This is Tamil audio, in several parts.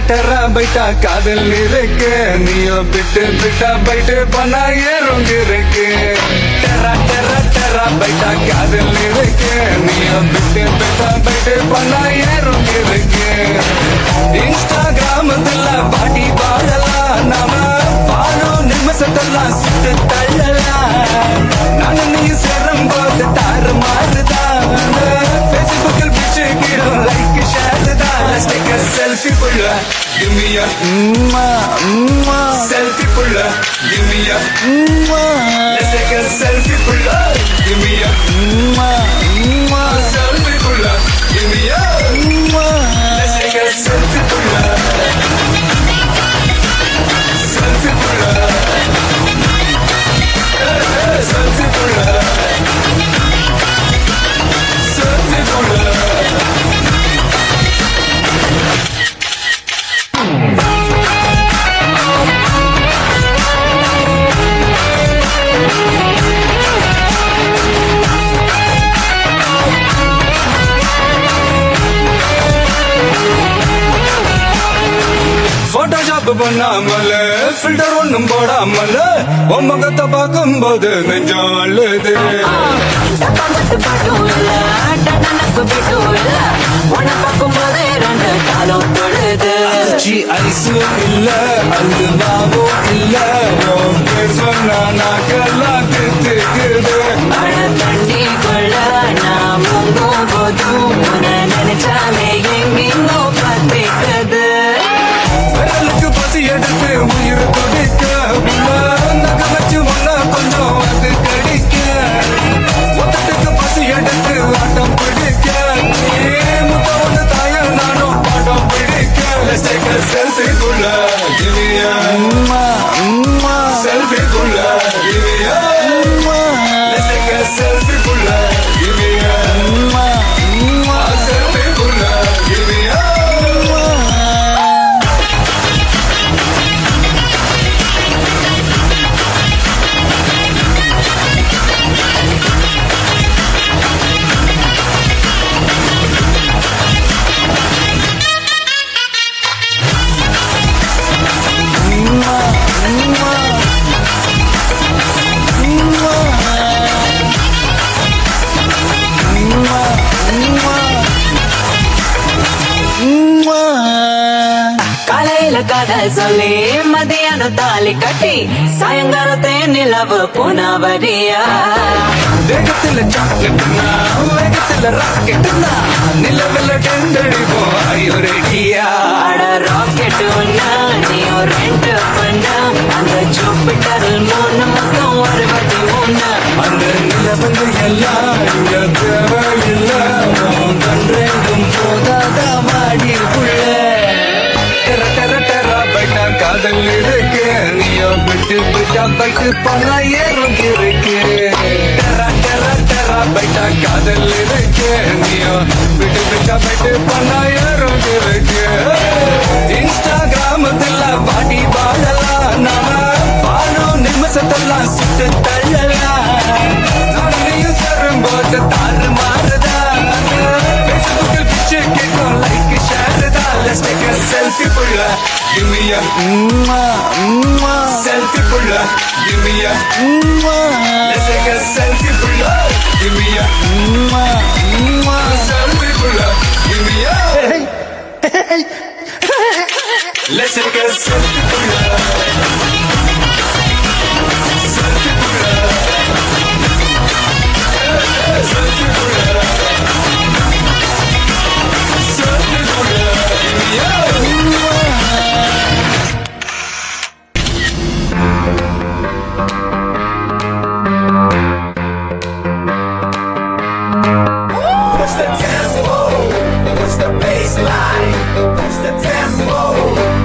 டெரா பைட்டா காதல் இருக்கு நீயோ பிட்டு பிட்டா பைட்டு பண்ணா ஏறும் இருக்கு டெரா டெரா டெரா பைட்டா காதல் இருக்கு நீயோ பிட்டு பிட்டா பைட்டு பண்ணா ஏறும் இருக்கு இன்ஸ்டாகிராமத்துல பாட்டி வாழலாம் நாம வாழும் நிமிஷத்தெல்லாம் சுட்டு தள்ளலாம் நானும் நீ சேரும் போது தாறு மாறுதான் பேஸ்புக்கில் பிச்சு கீழும் லைக் ஷேர் தான் Let's take a selfie pulla, give me a selfie pulla, give me a Let's take a selfie pulla, give me a selfie pulla, give me a Let's take a selfie pulla, selfie pulla, selfie pulla, selfie pulla. Photoshop பண்ணாமல ஃபில்டர் ஒண்ணும் போடாமல உன் முகத்தை பார்க்கும் போது நெஞ்சம் அழுது ஐஸும் இல்ல அல்வாவும் இல்ல உன் பேர் சொன்னா நாக்கெல்லாம் திட்டுக்குது தண்ணி கொள்ள நாம் போதும் நினைச்சாலே எங்கெங்கோ பார்த்துக்குது விரலுக்கு பசி எடுத்து உயிர் துடிக்க நக வச்சு ஒன்னா கொஞ்சம் அது கடிக்க மொத்தத்துக்கு பசி எடுத்து ஆட்டம் பிடிக்க முத்த ஒன்று தாய நானும் பாடம் பிடிக்க Let's take a selfie குள்ள give me a selfie குள்ள give me a Let's take a selfie குள்ள give me a selfie குள்ள give me a காலையில கதை சொல்லி மதியானம் தாலி கட்டி சாயங்காலத்தை நிலவு போனவரியா வேகத்துல சாக்லேட்னா வேகத்துல ராக்கெட்னா நிலவில் டெண்டடிப்போம் ஐயோ ரெடியா அட ராக்கெட் ஒண்ணா நீ ஒரு ரெண்டு பண்ணா அந்த ஜூபிட்டரில் 3 மொத்தம் 63 அந்த நிலவந்து எல்லாம் இங்க தேவையில்லை கன்றெங்கும் போதாத மாடிக்குள்ள டெர டெர டெரா பைட்டா காதல் இருக்கு நீயோ விட்டு விட்டா பைட்டு பண்ண ஏறும் இருக்கு டெரா டெரா டெரா பைட்டா காதல் இருக்கு நீயோ விட்டு விட்டா பைட்டு பண்ண ஏறும் இருக்கு இன்ஸ்டாகிராமத்துல பாட்டி வாழலாம் நாம வாழும் நிமிஷத்தெல்லாம் சுட்டு தள்ளலாம் நானும் நீயும் சேரும் போது தாறு மாறுதான் பேஸ்புக்கில் பிச்சு கேட்கும் லைக் ஷேர் தான் Let's take a selfie pulla, give me a selfie pulla, give me a Let's take a selfie pulla, give me a selfie pulla, give me a Let's take a selfie pulla, selfie pulla, selfie pulla, selfie pulla, give me a Push the tempo, push the baseline, push the tempo,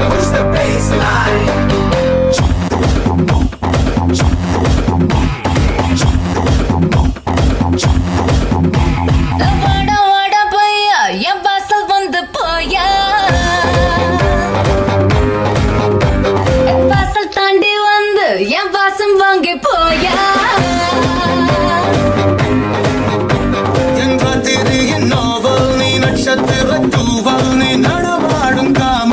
push the baseline. வாடா வாடா பையா என் வாசல் வந்து போயா வாசல் தாண்டி வந்து என் வாசம் வாங்கி போயா நட்சத்திர தூவல் நீ நடமாடும் காம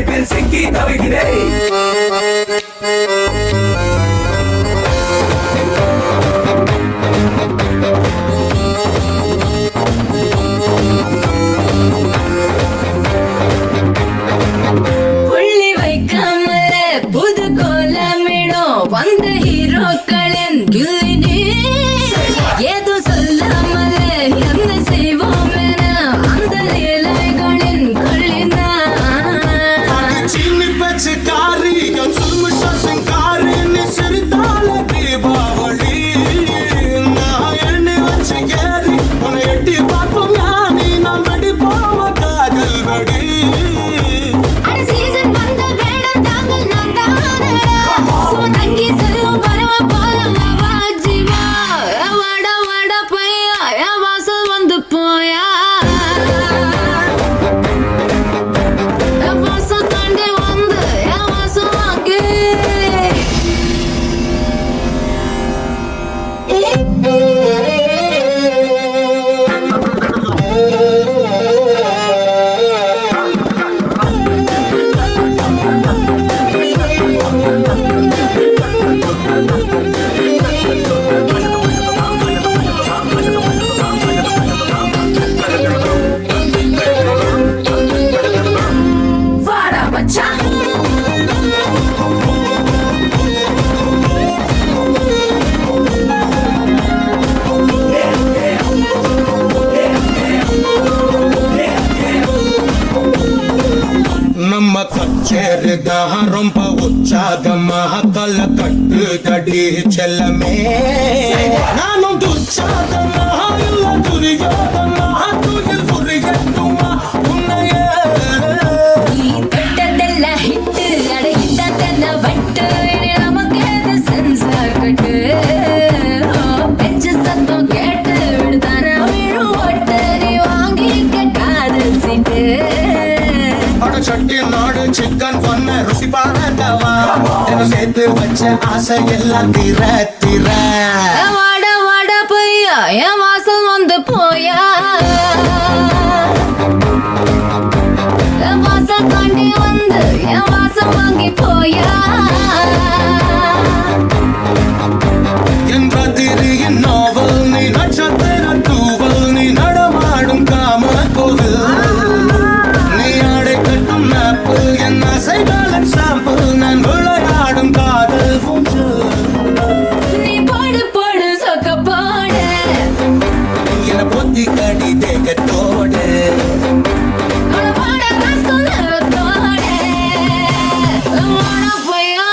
பிடிப்பில் சிக்கி தவிக்கிறேன். புள்ளி வைக்காமல புது கோலமிடும் வந்த ஹீரோக்களின் கிளினி ஏதோ சொல்லாமல என்ன செய்வோம் என அந்த லீலைகளின் கொள்ளினா चीनी पचकारी सुरमुश सिंगारी निसरिताल दीपावली नायने वचगेरी उन एट्टी पापम यानी ना मडी पाव कागल बड़ी அட சீசன் வந்த வேடம் தாங்கள் நான் தானடா சோ தங்கி செல்லும் பரவ போல வாஜிவா வாட வாட பையா என் வாசல் வந்து போயா என் வாசல் தாண்டி வந்து என் வாசல் வாங்கி வாடா மச்சான் ನಮ್ಮ ಕಚ್ಚೇರಿಗ ರೊಂಪ ಉಚ್ಚಾದ ಮಹಕಲ ಕಟ್ಟು ತಡಿ ಚೆಲ್ಲಮೇ ನಾನು ದುಚ್ಚಾದ ಮಹ ಇಲ್ಲ ದುರ್ಯೋದ ಮಹ ತುಗಿಲ್ ಫುರಿಗೆಟ್ಟುವ ಉನ್ನಯೇ நீ தொட்டதெல்ல ஹிட்டு அட இட்டதெல்ல வட்டு இனி நமக்கேது சென்சார் கட்டு பெஞ்சு சத்தம் கேட்டு விடுதான விழும் ஒட்டு நீ வாங்கிக்க காதல் சீட்டு அட சட்டி நாடு சிக்கன் பண்ண ருசி பாரதவா என்ன சேர்த்து வச்ச ஆசை எல்லாம் திர திர வாட வாட பையா என் வாசல் வந்து போயா என் வாசல் தாண்டி வந்து என் வாசல் வாங்கி போயா என் கதிரியின் நாவல் நீ நட்சத்திர தூவல் நீ நடமாடும் காம கோவில் நீ ஆடை கட்டும் நாப்பு என் அசைகாலன் சாம்பிள் நான் விளையாடும் காதல் ஊஞ்சல் நீ போடு போடு சொக்க போடு என பொத்தி கடி தேகத்தோடு அவள போட ராஸ்கல் நேரத்தோடு வாட பையா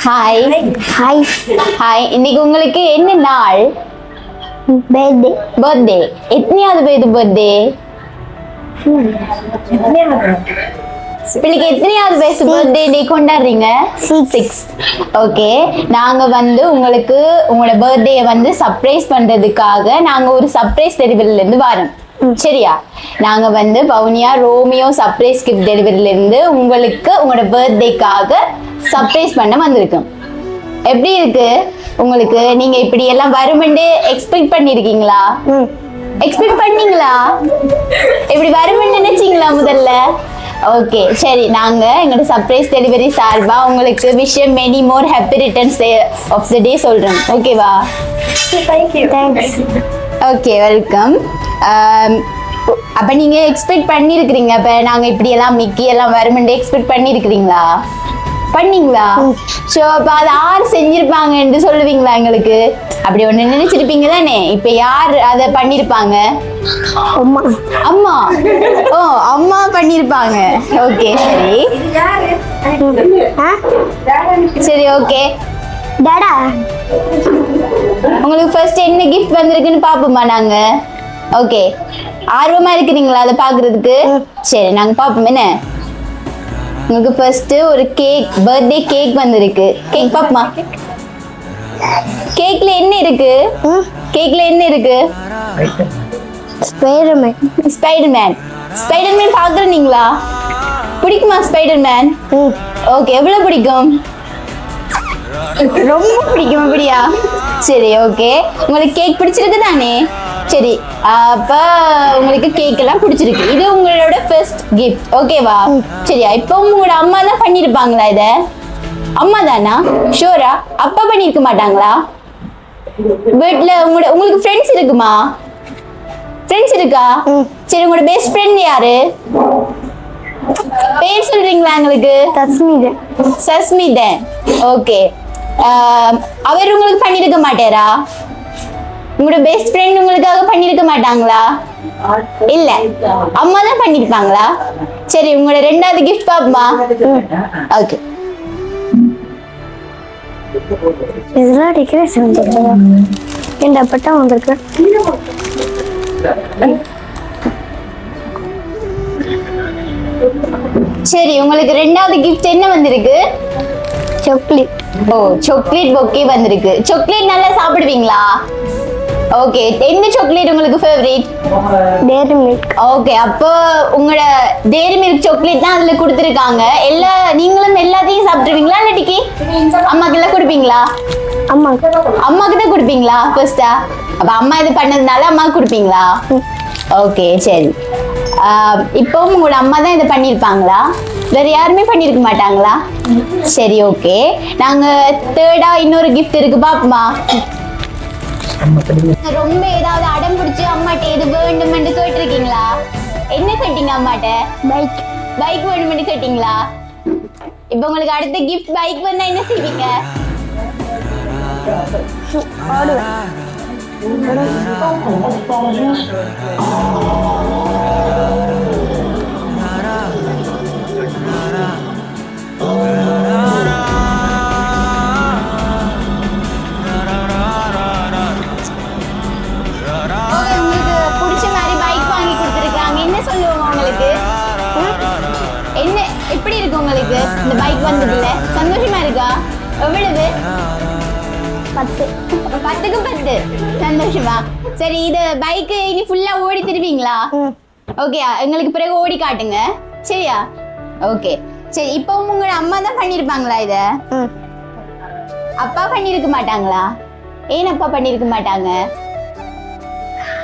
ஹாய் ஹாய் ஹாய் இன்னைக்கு உங்களுக்கு என்ன நாள் பர்த்டே பர்த்டே எத்தனையாவது பேரு பர்த்டே பிள்ளைக்கு எத்தனையாவது வயசு பர்த்டே டே கொண்டாடுறீங்க 6 ஓகே நாங்க வந்து உங்களுக்கு உங்களோட பர்த்டே வந்து சர்ப்ரைஸ் பண்றதுக்காக நாங்க ஒரு சர்ப்ரைஸ் டெலிவரில இருந்து வரோம் சரியா நாங்க வந்து பவுனியா ரோமியோ சர்ப்ரைஸ் கிஃப்ட் டெலிவரில இருந்து உங்களுக்கு உங்களோட பர்த்டேக்காக சர்ப்ரைஸ் பண்ண வந்திருக்கோம் எப்படி இருக்கு உங்களுக்கு நீங்க இப்படி எல்லாம் வருமென்று எக்ஸ்பெக்ட் பண்ணிருக்கீங்களா எக்ஸ்பெக்ட் பண்ணீங்களா இப்படி வருமென்னு நினைச்சீங்களா முதல்ல ஓகே சரி நாங்க எங்களோட சர்ப்ரைஸ் டெலிவரி சார்பா உங்களுக்கு விஷயம் many more happy returns day of the day சொல்றேன் ஓகேவா தேங்க்ஸ் ஓகே வெல்கம் அப்ப நீங்க எக்ஸ்பெக்ட் பண்ணிருக்கீங்க அப்ப நாங்க இப்படி எல்லாம் மிக்கி எல்லாம் வருமென்று எக்ஸ்பெக்ட் பண்ணிருக்கீங்களா பண்ணீங்களா சோ அப்ப அது யார் செஞ்சிருப்பாங்கன்னு சொல்லுவீங்களா எங்களுக்கு அப்படி ஒண்ணு நினைச்சிருப்பீங்க தானே இப்ப யார் அத பண்ணிருப்பாங்க அம்மா அம்மா ஓ அம்மா பண்ணிருப்பாங்க ஓகே சரி சரி ஓகே டாடா உங்களுக்கு ஃபர்ஸ்ட் என்ன கிஃப்ட் வந்திருக்குன்னு பாப்போமா நாங்க ஓகே ஆர்வமா இருக்கிறீங்களா அதை பாக்குறதுக்கு சரி நாங்க பாப்போம் என்ன உங்களுக்கு ஃபர்ஸ்ட் ஒரு கேக் பர்த்டே கேக் வந்திருக்கு கேக் பாப்பமா கேக்ல என்ன இருக்கு கேக்ல என்ன இருக்கு ஸ்பைடர்மேன் ஸ்பைடர்மேன் ஸ்பைடர்மேன் பாக்குறீங்களா பிடிக்குமா ஸ்பைடர்மேன் ஓகே எவ்வளவு பிடிக்கும்? ரொம்ப பிடிக்கும் அப்படியா? சரி ஓகே. உங்களுக்கு கேக் பிடிச்சிருக்கு தானே? சரி அப்ப உங்களுக்கு கேக் எல்லாம் பிடிச்சிருக்கு. இது உங்களோட ஃபர்ஸ்ட் கிஃப்ட் ஓகேவா? சரியா? இப்போ உங்களோட அம்மா தான் பண்ணிருப்பாங்களா இத? அம்மா தானா? ஷூரா? அப்பா பண்ணிருக்க மாட்டாங்களா? வீட்ல உங்களுக்கு ஃப்ரெண்ட்ஸ் இருக்குமா? ஃப்ரெண்ட்ஸ் இருக்கா? சரி உங்களோட பெஸ்ட் ஃப்ரெண்ட் யாரு? பேர் சொல்றீங்களா எங்களுக்கு? சஸ்மிதன். ஓகே. அவர் உங்களுக்கு பண்ணிருக்க மாட்டாரா? உங்களோட பெஸ்ட் ஃப்ரெண்ட் உங்களுக்காக பண்ணிருக்க மாட்டாங்களா? இல்ல அம்மா தான் பண்ணிருப்பாங்களா? சரி உங்களோட ரெண்டாவது கிஃப்ட் பாப்போமா? ஓகே. இதெல்லாம் டெக்கரேஷன் இந்த பட்டா வந்திருக்கு. சரி உங்களுக்கு ரெண்டாவது கிஃப்ட் என்ன வந்திருக்கு? சாக்லேட். ஓ சாக்லேட் பொக்கே வந்திருக்கு. சாக்லேட் நல்லா சாப்பிடுவீங்களா? ஓகே. எந்த சாக்லேட் உங்களுக்கு ஃபேவரட்? டேரி மில்க். ஓகே. அப்போ உங்களோட டேரி மில்க் சாக்லேட் தான் அதுல கொடுத்துருக்காங்க. நீங்களும் எல்லாத்தையும் சாப்பிட்டுருவீங்களா இல்லாட்டிக்கு அம்மாக்கு எல்லாம் கொடுப்பீங்களா? அம்மாக்கு தான் கொடுப்பீங்களா ஃபர்ஸ்டா? அப்ப அம்மா இது பண்ணதுனால அம்மாக்கு கொடுப்பீங்களா? ஓகே சரி. இப்போ உங்களோட அம்மா தான் இதை பண்ணியிருப்பாங்களா? வேற யாருமே பண்ணியிருக்க மாட்டாங்களா? சரி ஓகே. நாங்க தேர்டா இன்னொரு கிஃப்ட் இருக்கு பாப்போமா? ரொம்ப ஏதாவது அடம் பிடிச்சி அம்மாட்ட எது வேண்டுமென்று கேட்டிருக்கீங்களா? என்ன கேட்டீங்க அம்மாட்ட? பைக் வேணுமென்று கேட்டீங்களா? இப்போ உங்களுக்கு அடுத்த கிஃப்ட் பைக் வந்தா என்ன செய்வீங்க? என்ன எப்படி இருக்கு உங்களுக்கு இந்த பைக் வந்ததுல? சந்தோஷமா இருக்கா? எவ்வளவு? 10. 10க்கு 10 சந்தோஷமா? சரி இது பைக் இனி ஃபுல்லா ஓடி திருவீங்களா? ஓகே எங்களுக்கு பிறகு ஓடி காட்டுங்க சரியா? ஓகே சரி. இப்போ உங்களோட அம்மா தான் பண்ணிருப்பாங்களா இத? அப்பா பண்ணிருக்க மாட்டாங்களா? ஏன் அப்பா பண்ணிருக்க மாட்டாங்க?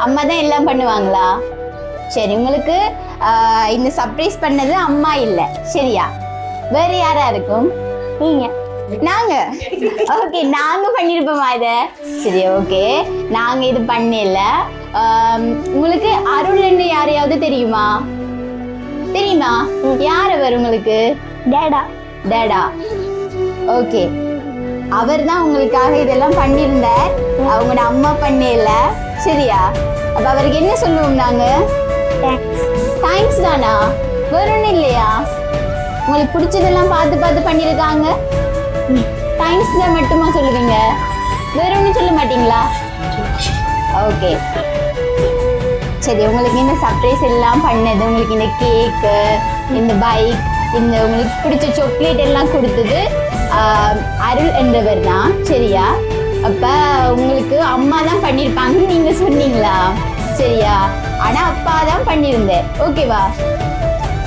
அம்மா தான் எல்லாம் பண்ணுவாங்களா? சரி உங்களுக்கு இந்த சர்ப்ரைஸ் பண்ணது அம்மா இல்ல சரியா? வேற யாரா இருக்கும்? நீங்க. நாங்க. ஓகே நாங்க பண்ணிருப்போமா இத? சரி ஓகே. நாங்க இது பண்ணல. உங்களுக்கு அருள்ன்னு யாரையாவது தெரியுமா? யார் அவர் உங்களுக்கு? டேடா. ஓகே. அவர் தான் உங்களுக்காக இதெல்லாம் பண்ணியிருந்தார். அவங்களோட அம்மா பண்ணல சரியா? அப்ப அவருக்கு என்ன சொல்லுவோம் நாங்க? தேங்க்ஸ் தானா? வேற ஒண்ணும் இல்லையா? உங்களுக்கு பிடிச்சதெல்லாம் பார்த்து பண்ணிருக்காங்க. தேங்க்ஸ் தான் மட்டுமா சொல்லுவீங்க? வேற ஒண்ணும் சொல்ல மாட்டீங்களா? ஓகே சரி. உங்களுக்கு இந்த சர்ப்ரைஸ் எல்லாம் பண்ணது, உங்களுக்கு இந்த கேக்கு, இந்த பைக், இந்த உங்களுக்கு பிடிச்ச சாக்லேட் எல்லாம் கொடுத்தது அருள் என்றவர் தான் சரியா? அப்ப உங்களுக்கு அம்மா தான் பண்ணிருப்பாங்கன்னு நீங்க சொன்னீங்களா? சரியா? ஆனா அப்பா தான் பண்ணிருந்தேன் ஓகேவா?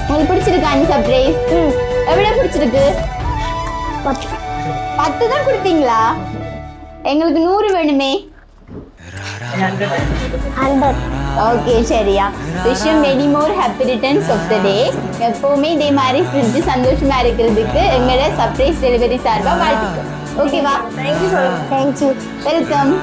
உங்களுக்கு பிடிச்சிருக்கா இந்த சர்ப்ரைஸ்? எவ்வளவு பிடிச்சிருக்கு? 10 தான் கொடுத்தீங்களா? எங்களுக்கு 100 வேணுமே. 100. ஓகே சரியா? Wish you many more happy returns of the day. எப்பவுமே இதே மாதிரி சிரிச்சு சந்தோஷமா இருக்கிறதுக்கு எங்களோட சர்ப்ரைஸ் டெலிவரி சார்பா வாழ்த்துக்கள் ஓகேவா? தேங்க்யூ. வெல்கம்.